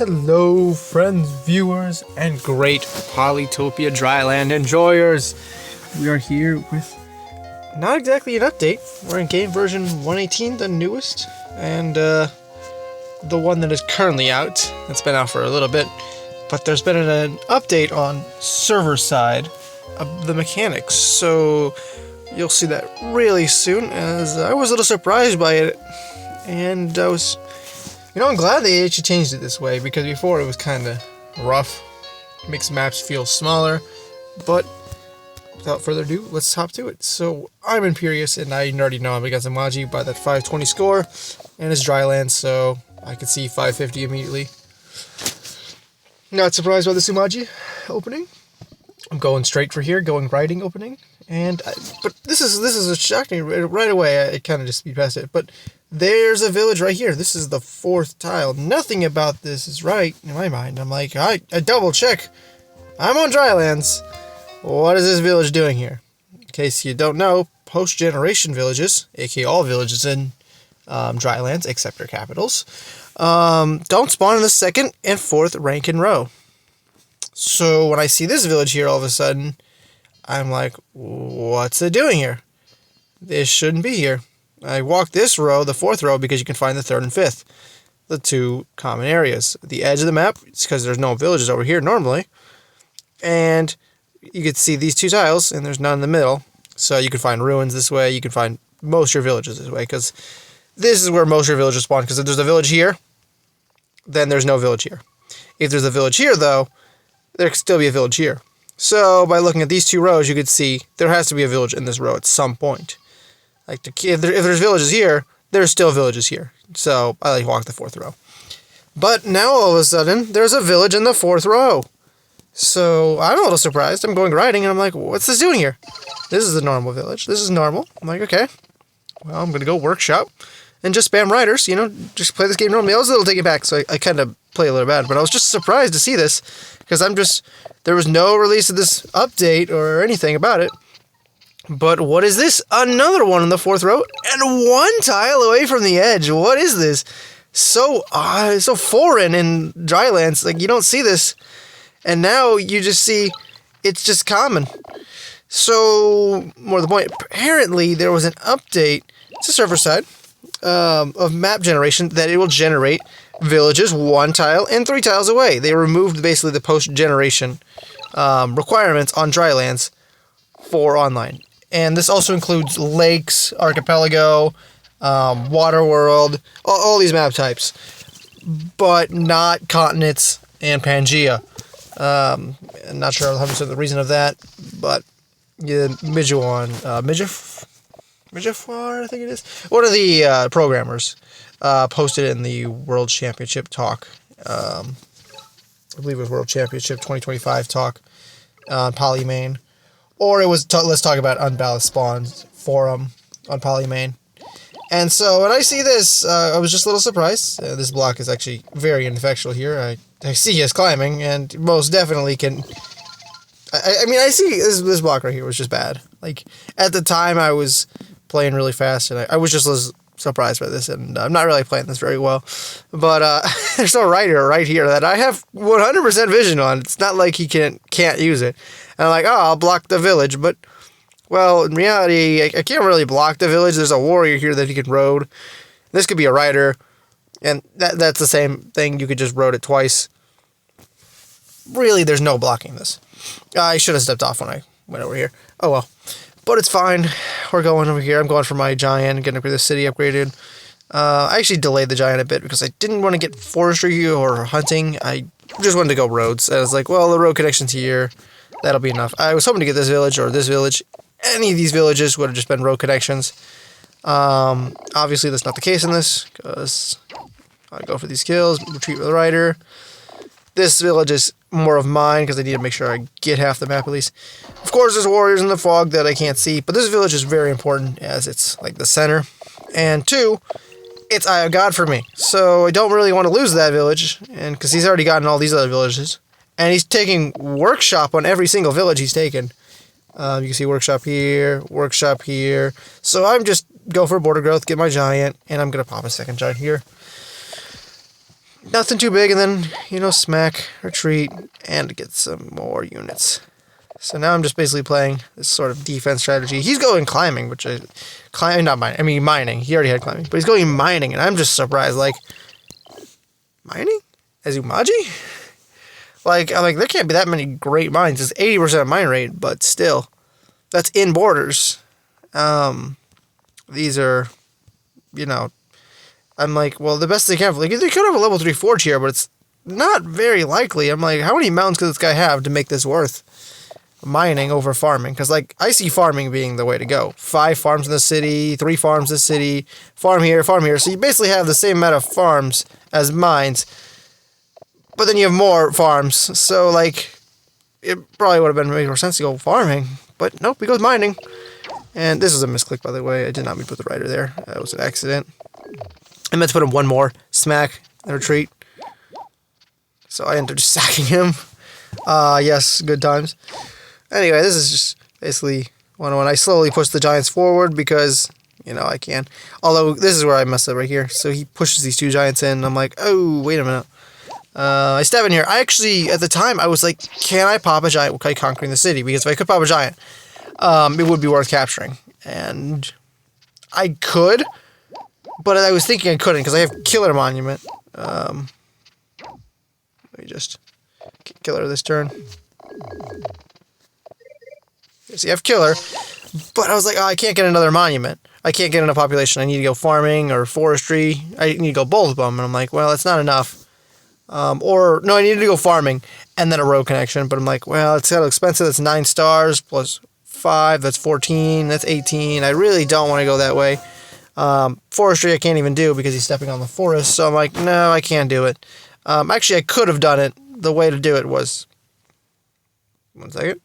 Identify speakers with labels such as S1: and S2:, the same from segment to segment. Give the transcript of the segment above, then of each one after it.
S1: Hello, friends, viewers, and great Polytopia Dryland enjoyers. We are here with not exactly an update. We're in game version 118, the newest, and the one that is currently out. It's been out for a little bit, but there's been an update on server side of the mechanics, so you'll see that really soon, as I was a little surprised by it, and I was... I'm glad they actually changed it this way, because before it was kind of rough. Makes maps feel smaller, but without further ado, let's hop to it. So, I'm Imperious, and I already know I'm against Amaji by that 520 score, and it's Drylands, so I could see 550 immediately. Not surprised by the Sumaji opening. I'm going straight for here, going riding opening, but this is a shocking right away. I kind of just speed past it, but there's a village right here. This is the fourth tile. Nothing about this is right in my mind. I'm like, I double check. I'm on Drylands. What is this village doing here? In case you don't know, post-generation villages, aka all villages in Drylands, except their capitals, don't spawn in the second and fourth rank in row. So when I see this village here all of a sudden, I'm like, what's it doing here? This shouldn't be here. I walk this row, the fourth row, because you can find the third and fifth, the two common areas. The edge of the map, it's because there's no villages over here normally, and you can see these two tiles, and there's none in the middle, so you can find ruins this way, you can find most of your villages this way, because this is where most of your villages spawn, because if there's a village here, then there's no village here. If there's a village here, though, there could still be a village here. So, by looking at these two rows, you could see there has to be a village in this row at some point. Like, if there's villages here, there's still villages here. So, I like walk the fourth row. But now, all of a sudden, there's a village in the fourth row. So, I'm a little surprised. I'm going riding, and I'm like, what's this doing here? This is a normal village. This is normal. I'm like, okay. Well, I'm going to go workshop and just spam riders, just play this game normally. I was a little taken back, so I kind of play a little bad. But I was just surprised to see this, because there was no release of this update or anything about it. But what is this? Another one in the fourth row, and one tile away from the edge. What is this? So foreign in Drylands. Like, you don't see this, and now you just see it's just common. So, more to the point, apparently there was an update to server side of map generation that it will generate villages 1 tile and 3 tiles away. They removed basically the post-generation requirements on Drylands for online. And this also includes lakes, archipelago, water world, all these map types, but not continents and Pangea. I'm not sure 100% the reason of that, but yeah, Mijuan, Mijafar, I think it is. One of the programmers posted in the World Championship talk. I believe it was World Championship 2025 talk on Polymain. Or it was let's talk about Unbalanced Spawns forum on Polymain. And so when I see this, I was just a little surprised. This block is actually very ineffectual here. I see us climbing, and most definitely can... I see this block right here was just bad. Like, at the time, I was playing really fast, and I was just surprised by this, and I'm not really playing this very well. But there's a rider right here that I have 100% vision on. It's not like he can't use it. And I'm like, oh, I'll block the village. But, well, in reality, I can't really block the village. There's a warrior here that he can road. This could be a rider. And that's the same thing. You could just road it twice. Really, there's no blocking this. I should have stepped off when I went over here. Oh, well. But it's fine. We're going over here. I'm going for my giant, getting the city upgraded. I actually delayed the giant a bit because I didn't want to get forestry or hunting. I just wanted to go roads. I was like, well, the road connection's here. That'll be enough. I was hoping to get this village or this village. Any of these villages would have just been road connections. Obviously, that's not the case in this, because I go for these kills, retreat with the rider. This village is more of mine, because I need to make sure I get half the map at least. Of course, there's warriors in the fog that I can't see, but this village is very important, as it's like the center. And 2, it's Eye of God for me, so I don't really want to lose that village, and because he's already gotten all these other villages. And he's taking workshop on every single village he's taken. You can see workshop here. So I'm just go for border growth, get my giant, and I'm going to pop a second giant here. nothing too big, and then, you know, smack, retreat, and get some more units. So now I'm just basically playing this sort of defense strategy. He's going climbing, which not mining. I mean mining. He already had climbing, but he's going mining, and I'm just surprised. Like, mining? Azumaji? Like, I'm like, there can't be that many great mines. It's 80% mine rate, but still, that's in borders. These are, you know, I'm like, well, the best they can. Like, they could have a level 3 forge here, but it's not very likely. I'm like, how many mountains could this guy have to make this worth mining over farming? Because, like, I see farming being the way to go. 5 farms in the city, 3 farms in the city, farm here, farm here. So you basically have the same amount of farms as mines, but then you have more farms. So, like, it probably would have been making more sense to go farming, but nope, he goes mining. And this is a misclick, by the way. I did not mean to put the rider there. That was an accident. I meant to put him one more. Smack and retreat. So I ended up just sacking him. Yes, good times. Anyway, this is just basically 101. I slowly push the giants forward because, you know, I can. Although, this is where I messed up right here. So he pushes these 2 giants in, and I'm like, oh, wait a minute. I stab in here. I actually, at the time, I was like, can I pop a giant by conquering the city? Because if I could pop a giant, it would be worth capturing. And I could, but I was thinking I couldn't because I have Killer Monument. Let me just Killer this turn. See, I have Killer, but I was like, oh, I can't get another monument. I can't get enough population. I need to go farming or forestry. I need to go both of them. And I'm like, well, that's not enough. Or, no, I needed to go farming and then a road connection. But I'm like, well, it's kind of expensive. That's 9 stars plus 5. That's 14. That's 18. I really don't want to go that way. Forestry I can't even do because he's stepping on the forest. So I'm like, no, I can't do it. Actually, I could have done it. The way to do it was... One second.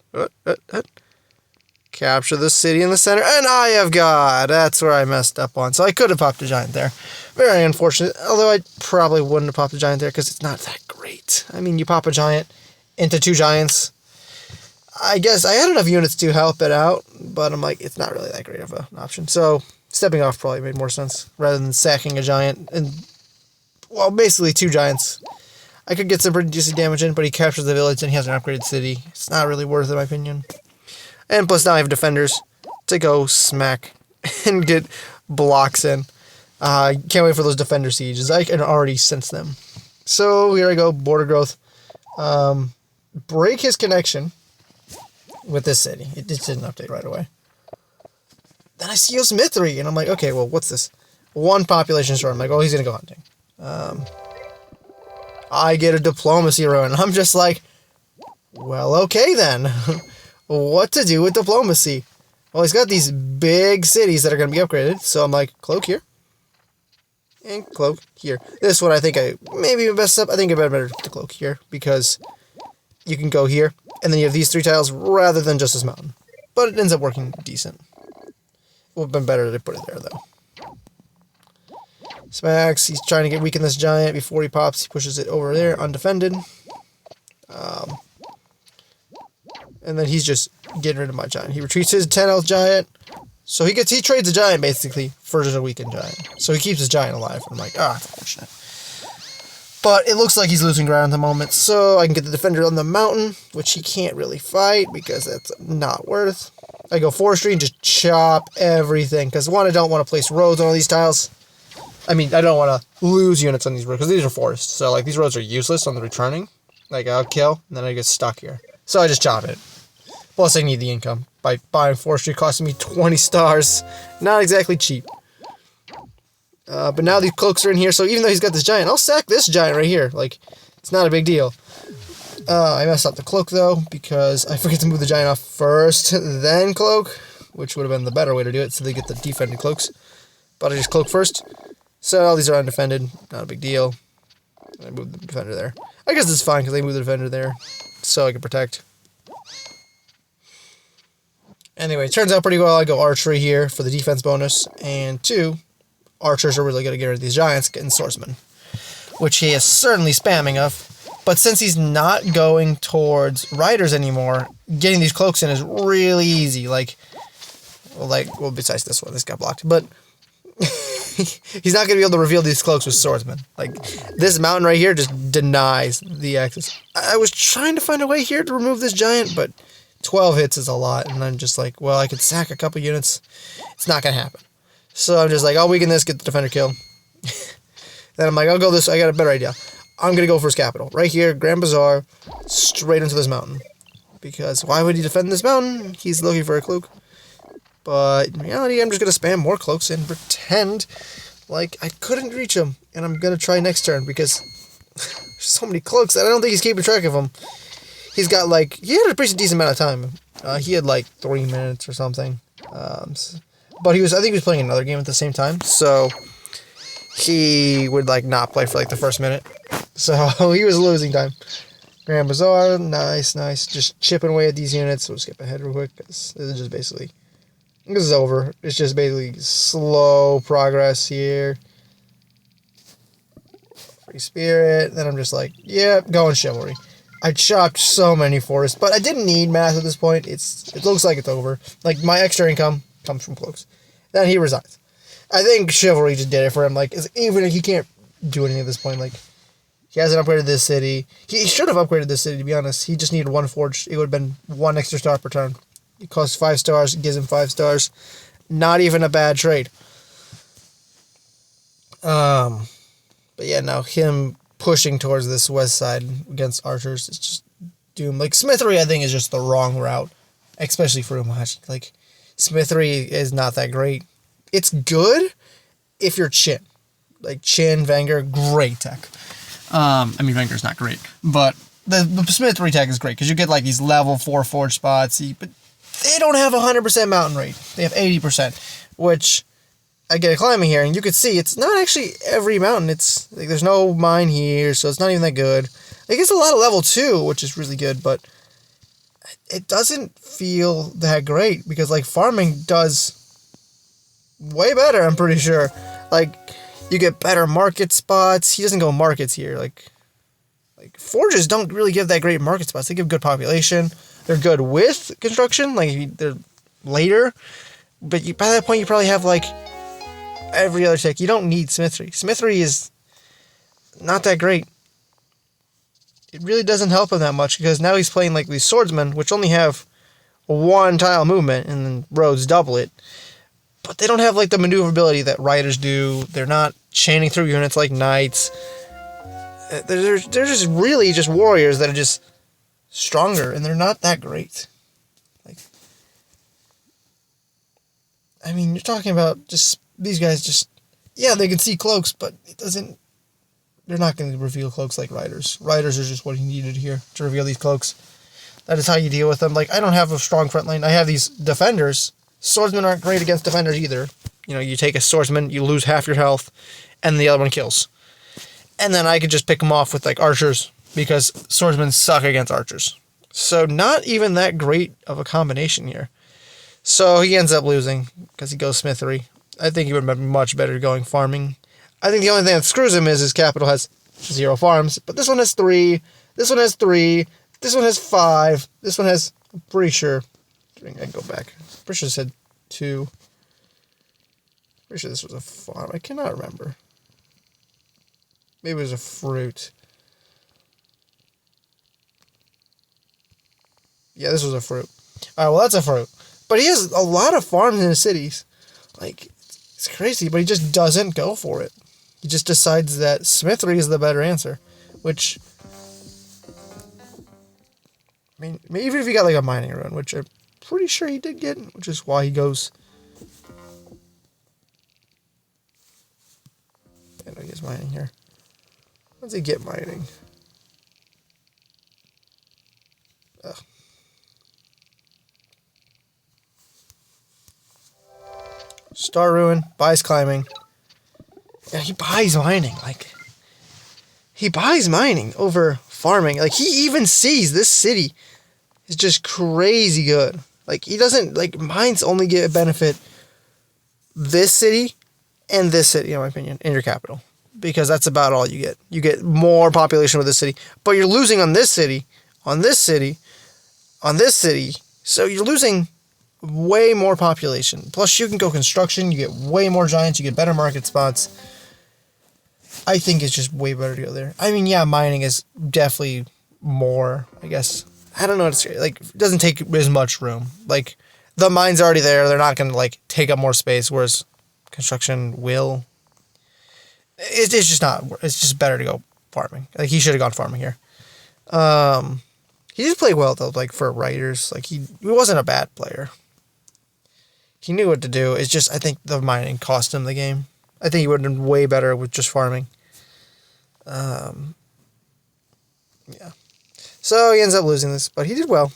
S1: Capture the city in the center. And I have got... That's where I messed up on. So I could have popped a giant there. Very unfortunate. Although I probably wouldn't have popped a giant there because it's not that great. I mean, you pop a giant into 2 giants. I guess I had enough units to help it out. But I'm like, it's not really that great of an option. So... Stepping off probably made more sense rather than sacking a giant and, well, basically 2 giants. I could get some pretty decent damage in, but he captures the village and he has an upgraded city. It's not really worth it, in my opinion. And plus now I have defenders to go smack and get blocks in. Can't wait for those defender sieges. I can already sense them. So here I go, border growth. Break his connection with this city. It just didn't update right away. Then I see Yosemite, and I'm like, okay, well, what's this? 1 population store. I'm like, oh, he's going to go hunting. I get a diplomacy run, and I'm just like, well, okay then. What to do with diplomacy? Well, he's got these big cities that are going to be upgraded, so I'm like, cloak here. And cloak here. This one I think I maybe messed up. I think I better to cloak here, because you can go here, and then you have these 3 tiles rather than just this mountain. But it ends up working decent. Would have been better to put it there, though. Smacks. He's trying to weaken this giant before he pops. He pushes it over there, undefended. And then he's just getting rid of my giant. He retreats his 10 health giant. So he trades a giant, basically, for just a weakened giant. So he keeps his giant alive. I'm like, that's unfortunate. But it looks like he's losing ground at the moment. So I can get the defender on the mountain, which he can't really fight because that's not worth. I go forestry and just chop everything. Because, one, I don't want to place roads on all these tiles. I mean, I don't want to lose units on these roads. Because these are forests. So, like, these roads are useless on the returning. Like, I'll kill. And then I get stuck here. So I just chop it. Plus, I need the income. By buying forestry costing me 20 stars. Not exactly cheap. But now these cloaks are in here. So even though he's got this giant, I'll sack this giant right here. Like, it's not a big deal. I messed up the cloak, though, because I forget to move the giant off first, then cloak, which would have been the better way to do it, so they get the defended cloaks. But I just cloak first. So all these are undefended. Not a big deal. I moved the defender there. I guess it's fine, because I moved the defender there, so I can protect. Anyway, it turns out pretty well. I go archery here for the defense bonus, and 2, archers are really going to get rid of these giants, getting swordsmen, which he is certainly spamming of. But since he's not going towards riders anymore, getting these cloaks in is really easy. Well, besides this one, this got blocked. But He's not going to be able to reveal these cloaks with swordsmen. Like, this mountain right here just denies the access. I was trying to find a way here to remove this giant, but 12 hits is a lot. And I'm just like, well, I could sack a couple units. It's not going to happen. So I'm just like, I'll weaken this, get the defender kill. Then I'm like, I'll go this. I got a better idea. I'm going to go for his capital. Right here, Grand Bazaar, straight into this mountain. Because why would he defend this mountain? He's looking for a cloak. But in reality, I'm just going to spam more cloaks and pretend like I couldn't reach him. And I'm going to try next turn because there's so many cloaks that I don't think he's keeping track of them. He's got like, he had a pretty decent amount of time. He had like 3 minutes or something. But I think he was playing another game at the same time. So he would like not play for like the first minute. So he was losing time. Grand Bazaar, nice. Just chipping away at these units. We'll skip ahead real quick because this is just basically, this is over. It's just basically slow progress here. Free Spirit. Then I'm just like, yeah, going Chivalry. I chopped so many forests, but I didn't need math at this point. It looks like it's over. Like, my extra income comes from cloaks. Then he resigns. I think Chivalry just did it for him. Like, even if he can't do anything at this point, like, he hasn't upgraded this city. He should have upgraded this city, to be honest. He just needed 1 forge. It would have been 1 extra star per turn. It costs 5 stars. It gives him 5 stars. Not even a bad trade. But yeah, now him pushing towards this west side against archers is just doom. Like, Smithery, I think, is just the wrong route. Especially for Umachi. Like, Smithery is not that great. It's good if you're Chin. Like, Chin, Wenger, great tech. Venger's not great, but the Smithery tech is great because you get like these level 4 forge spots, but they don't have 100% mountain rate. They have 80%, which I get a climbing here, and you can see it's not actually every mountain. It's like there's no mine here, so it's not even that good. It gets a lot of level 2, which is really good, but it doesn't feel that great because like farming does way better, I'm pretty sure. Like, you get better market spots. He doesn't go markets here. Like forges don't really give that great market spots. They give good population. They're good with construction. Like, they're later. But by that point, you probably have, like, every other tech. You don't need Smithery. Smithery is not that great. It really doesn't help him that much because now he's playing, like, these swordsmen, which only have 1 tile movement, and then roads double it. But they don't have, like, the maneuverability that riders do. They're not chaining through units like knights. They're just really just warriors that are just stronger, and they're not that great. Like, I mean, you're talking about just these guys just, yeah, they can see cloaks, but they're not going to reveal cloaks like riders. Riders are just what he needed here to reveal these cloaks. That is how you deal with them. Like, I don't have a strong front line. I have these defenders. Swordsmen aren't great against defenders either. You know, you take a swordsman, you lose half your health, and the other one kills. And then I could just pick them off with, like, archers, because swordsmen suck against archers. So not even that great of a combination here. So he ends up losing, because he goes Smithery. I think he would have been much better going farming. I think the only thing that screws him is his capital has 0 farms, but this one has 3, this one has 3, this one has 5, this one has, I'm pretty sure, I can go back. Pretty sure it said 2. Pretty sure this was a farm. I cannot remember. Maybe it was a fruit. Yeah, this was a fruit. Alright, well, that's a fruit. But he has a lot of farms in the cities. Like, it's crazy, but he just doesn't go for it. He just decides that Smithery is the better answer. Which, I mean, even if he got like a mining run, which I'm pretty sure he did get, which is why he goes. I know he gets mining here. How does he get mining? Ugh. Star Ruin, buys climbing. Yeah, he buys mining. Like, he buys mining over farming. Like, he even sees this city is just crazy good. Like, he doesn't, like, mines only get a benefit this city and this city, in my opinion, in your capital. Because that's about all you get. You get more population with this city. But you're losing on this city, on this city, on this city. So you're losing way more population. Plus, you can go construction. You get way more giants. You get better market spots. I think it's just way better to go there. I mean, yeah, mining is definitely more, I guess. I don't know what to say. Like, it doesn't take as much room. Like, the mine's already there. They're not going to, like, take up more space, whereas construction will. It's just not. It's just better to go farming. Like, he should have gone farming here. He did play well, though, like, for writers. Like, he wasn't a bad player. He knew what to do. It's just, I think the mining cost him the game. I think he would have done way better with just farming. Yeah. So he ends up losing this, but he did well.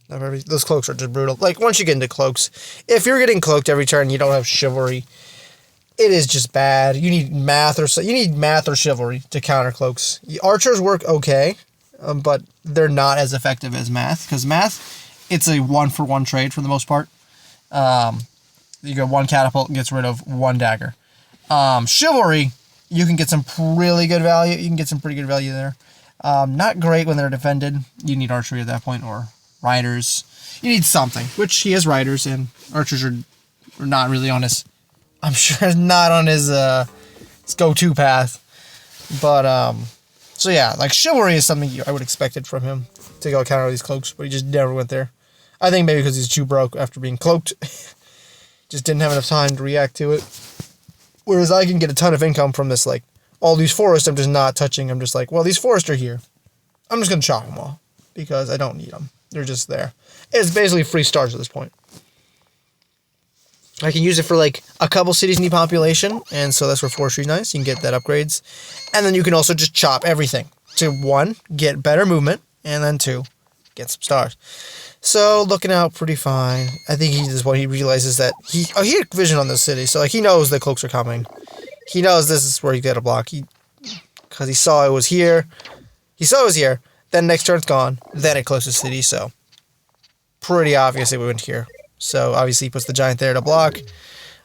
S1: Those cloaks are just brutal. Like, once you get into cloaks, if you're getting cloaked every turn, you don't have chivalry. It is just bad. You need math or chivalry to counter cloaks. Archers work okay, but they're not as effective as math, because math, it's a 1-for-1 trade for the most part. You get 1 catapult and gets rid of 1 dagger. Chivalry, you can get some really good value. You can get some pretty good value there. Not great when they're defended. You need archery at that point, or riders. You need something, which he has riders, and archers are not really on his, I'm sure not on his go-to path. But, so yeah, like, chivalry is something I would expected from him to go counter these cloaks, but he just never went there. I think maybe because he's too broke after being cloaked. Just didn't have enough time to react to it. Whereas I can get a ton of income from this, like, all these forests I'm just not touching. I'm just like, well, these forests are here. I'm just going to chop them all because I don't need them. They're just there. It's basically free stars at this point. I can use it for, like, a couple cities need population, and so that's where forestry's nice. You can get that upgrades. And then you can also just chop everything to 1, get better movement, and then 2, get some stars. So, looking out pretty fine. I think he realizes that he had vision on this city, so, like, he knows the cloaks are coming. He knows this is where you get a block. Because he saw it was here. He saw it was here. Then next turn it's gone. Then it closes city, so pretty obvious it went here. So, obviously, he puts the giant there to block.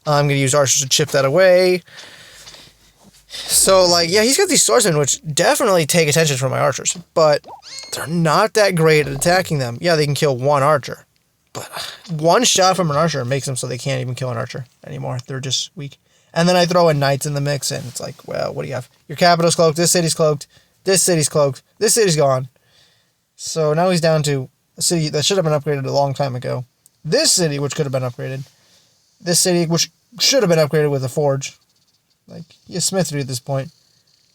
S1: I'm going to use archers to chip that away. So, like, yeah, he's got these swordsmen, which definitely take attention from my archers. But they're not that great at attacking them. Yeah, they can kill 1 archer. But 1 shot from an archer makes them so they can't even kill an archer anymore. They're just weak. And then I throw in knights in the mix, and it's like, well, what do you have? Your capital's cloaked, this city's cloaked, this city's cloaked, this city's gone. So now he's down to a city that should have been upgraded a long time ago. This city, which could have been upgraded. This city, which should have been upgraded with a forge. Like, he has smithery at this point.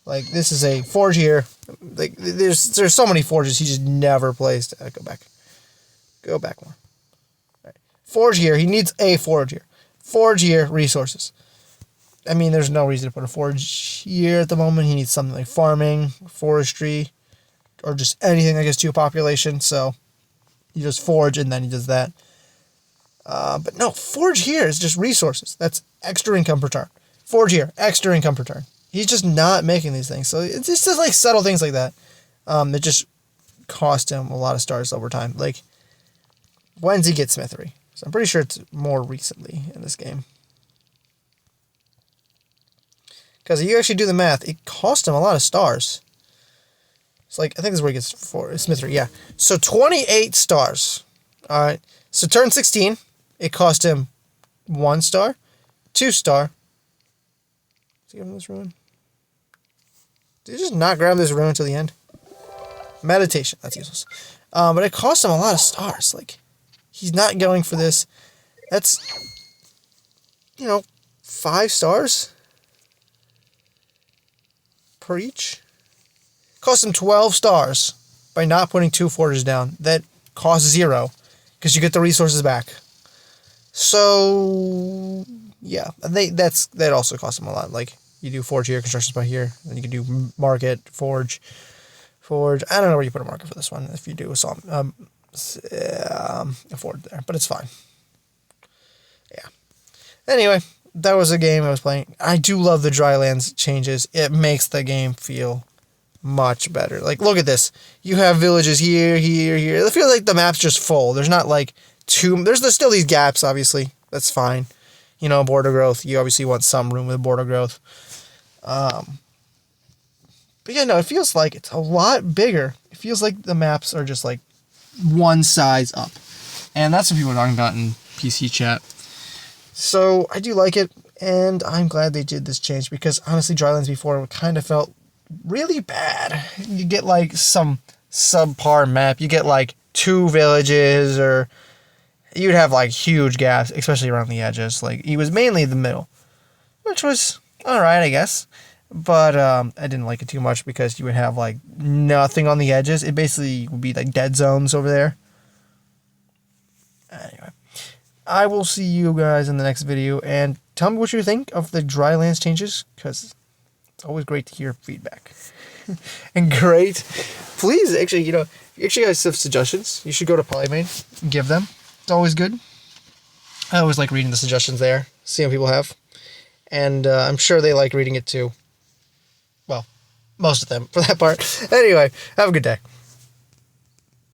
S1: Like, this is a forge here. Like, there's so many forges he just never placed. Go back. Go back more. All right. Forge here. He needs a forge here. Forge here. Resources. I mean, there's no reason to put a forge here at the moment. He needs something like farming, forestry, or just anything, I guess, to a population. So, he does forge, and then he does that. But no, forge here is just resources. That's extra income per turn. Forge here, extra income per turn. He's just not making these things. So it's just like subtle things like that. That just cost him a lot of stars over time. Like, when's he get smithery? So I'm pretty sure it's more recently in this game. Because if you actually do the math, it cost him a lot of stars. It's like, I think this is where he gets smithery, yeah. So 28 stars. Alright. So turn 16, it cost him 1 star, 2 star. Did he give him this ruin? Did he just not grab this ruin until the end? Meditation, that's useless. But it cost him a lot of stars. Like, he's not going for this. That's, 5 stars per each. Cost him 12 stars by not putting 2 forges down. That costs 0 because you get the resources back. So yeah, that also costs him a lot. Like, you do forge here, constructions by here, then you can do market, forge. I don't know where you put a market for this one. If you do a forge there, but it's fine. Yeah. Anyway, that was a game I was playing. I do love the Drylands changes. It makes the game feel much better. Like, look at this. You have villages here, here, here. I feel like the map's just full. There's not like there's still these gaps, obviously. That's fine. Border growth. You obviously want some room with border growth. But yeah, no, it feels like it's a lot bigger. It feels like the maps are just like one size up. And that's what people are talking about in PC chat. So I do like it, and I'm glad they did this change, because honestly, Drylands before kind of felt really bad. You get like some subpar map. You get like 2 villages, or you'd have like huge gaps, especially around the edges. Like, it was mainly the middle, which was alright, I guess. But I didn't like it too much, because you would have like nothing on the edges. It basically would be like dead zones over there. Anyway, I will see you guys in the next video, and tell me what you think of the Drylands changes, because it's always great to hear feedback. And great, please, actually, you know, if you actually guys have suggestions, you should go to Polymane, give them. It's always good. I always like reading the suggestions there, seeing what people have, and I'm sure they like reading it too. Well, most of them, for that part. Anyway, have a good day.